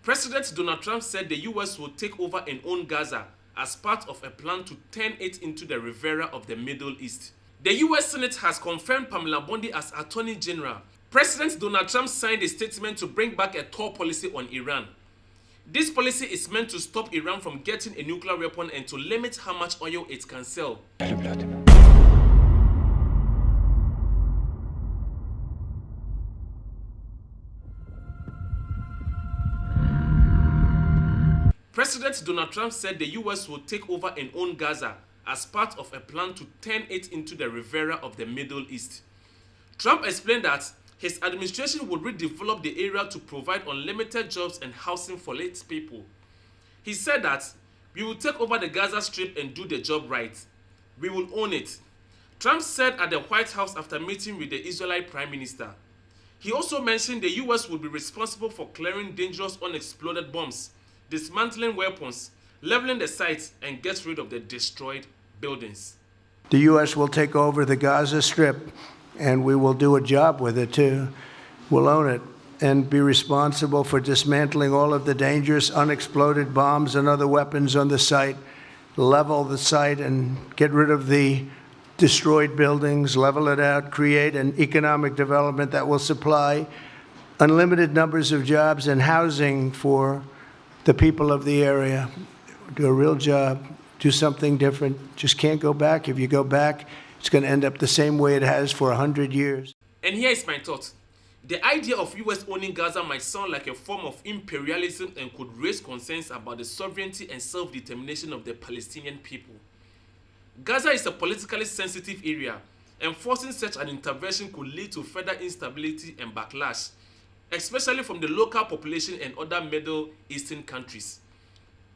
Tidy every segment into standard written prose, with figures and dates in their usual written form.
President Donald Trump said the US will take over and own Gaza as part of a plan to turn it into the Riviera of the Middle East. The US Senate has confirmed Pamela Bondi as Attorney General. President Donald Trump signed a statement to bring back a tough policy on Iran. This policy is meant to stop Iran from getting a nuclear weapon and to limit how much oil it can sell. President Donald Trump said the US will take over and own Gaza as part of a plan to turn it into the Riviera of the Middle East. Trump explained that his administration would redevelop the area to provide unlimited jobs and housing for its people. He said that we will take over the Gaza Strip and do the job right. We will own it. Trump said at the White House after meeting with the Israeli Prime Minister. He also mentioned the US would be responsible for clearing dangerous unexploded bombs, dismantling weapons, leveling the sites, and get rid of the destroyed buildings. The U.S. will take over the Gaza Strip, and we will do a job with it, too. We'll own it and be responsible for dismantling all of the dangerous unexploded bombs and other weapons on the site, level the site and get rid of the destroyed buildings, level it out, create an economic development that will supply unlimited numbers of jobs and housing for the people of the area. Do a real job, do something different. Just can't go back. If you go back, it's going to end up the same way it has for 100 years. And here is my thought. The idea of US owning Gaza might sound like a form of imperialism and could raise concerns about the sovereignty and self-determination of the Palestinian people. Gaza is a politically sensitive area, and forcing such an intervention could lead to further instability and backlash, especially from the local population and other Middle Eastern countries.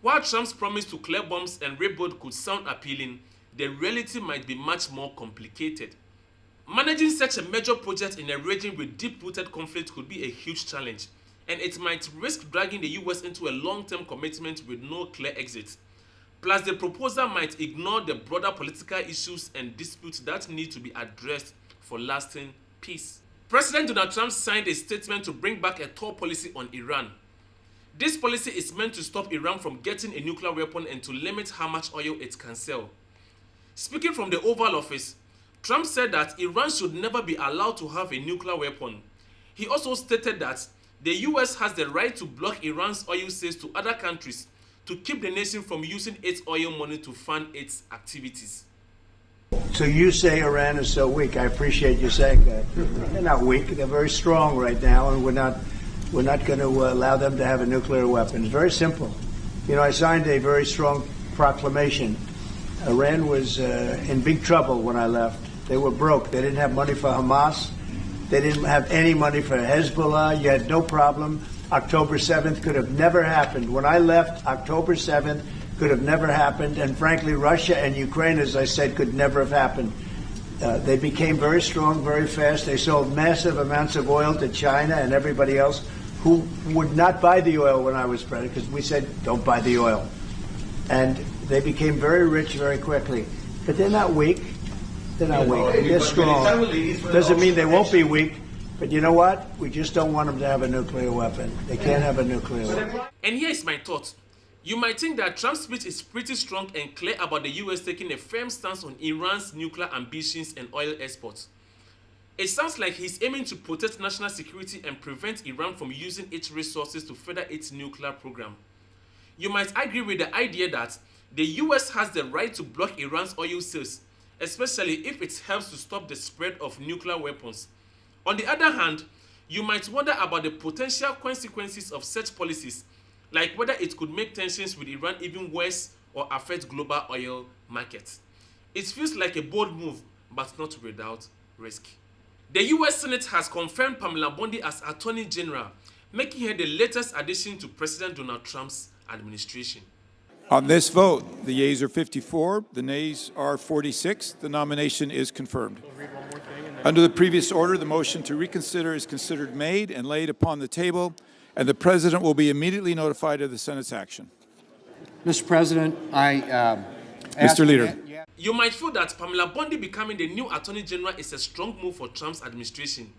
While Trump's promise to clear bombs and rebuild could sound appealing, the reality might be much more complicated. Managing such a major project in a region with deep-rooted conflict could be a huge challenge, and it might risk dragging the US into a long-term commitment with no clear exit. Plus, the proposal might ignore the broader political issues and disputes that need to be addressed for lasting peace. President Donald Trump signed a statement to bring back a tough policy on Iran. This policy is meant to stop Iran from getting a nuclear weapon and to limit how much oil it can sell. Speaking from the Oval Office, Trump said that Iran should never be allowed to have a nuclear weapon. He also stated that the US has the right to block Iran's oil sales to other countries to keep the nation from using its oil money to fund its activities. So you say Iran is so weak. I appreciate you saying that. They're not weak. They're very strong right now, and we're not going to allow them to have a nuclear weapon. It's very simple. You know, I signed a very strong proclamation. Iran was in big trouble when I left. They were broke. They didn't have money for Hamas. They didn't have any money for Hezbollah. You had no problem. October 7th could have never happened. When I left, October 7th could have never happened. And frankly, Russia and Ukraine, as I said, could never have happened. They became very strong, very fast. They sold massive amounts of oil to China and everybody else who would not buy the oil when I was president, because we said, don't buy the oil. And they became very rich very quickly. But they're not weak. They're not weak. They're strong. Doesn't mean they won't be weak. But you know what? We just don't want them to have a nuclear weapon. They can't have a nuclear weapon. And here is my thought. You might think that Trump's speech is pretty strong and clear about the US taking a firm stance on Iran's nuclear ambitions and oil exports. It sounds like he's aiming to protect national security and prevent Iran from using its resources to further its nuclear program. You might agree with the idea that the US has the right to block Iran's oil sales, especially if it helps to stop the spread of nuclear weapons. On the other hand, you might wonder about the potential consequences of such policies, like whether it could make tensions with Iran even worse or affect global oil markets. It feels like a bold move, but not without risk. The US Senate has confirmed Pamela Bondi as Attorney General, making her the latest addition to President Donald Trump's administration. On this vote, the yeas are 54, the nays are 46. The nomination is confirmed. Under the previous order, the motion to reconsider is considered made and laid upon the table, and the President will be immediately notified of the Senate's action. Mr. President, Mr. Leader. You might feel that Pamela Bondi becoming the new Attorney General is a strong move for Trump's administration.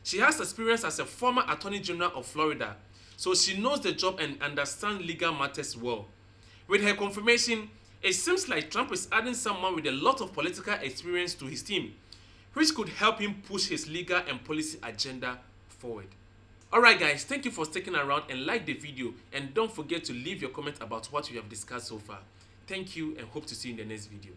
She has experience as a former Attorney General of Florida, so she knows the job and understands legal matters well. With her confirmation, it seems like Trump is adding someone with a lot of political experience to his team, which could help him push his legal and policy agenda forward. Alright guys, thank you for sticking around and like the video, and don't forget to leave your comment about what we have discussed so far. Thank you and hope to see you in the next video.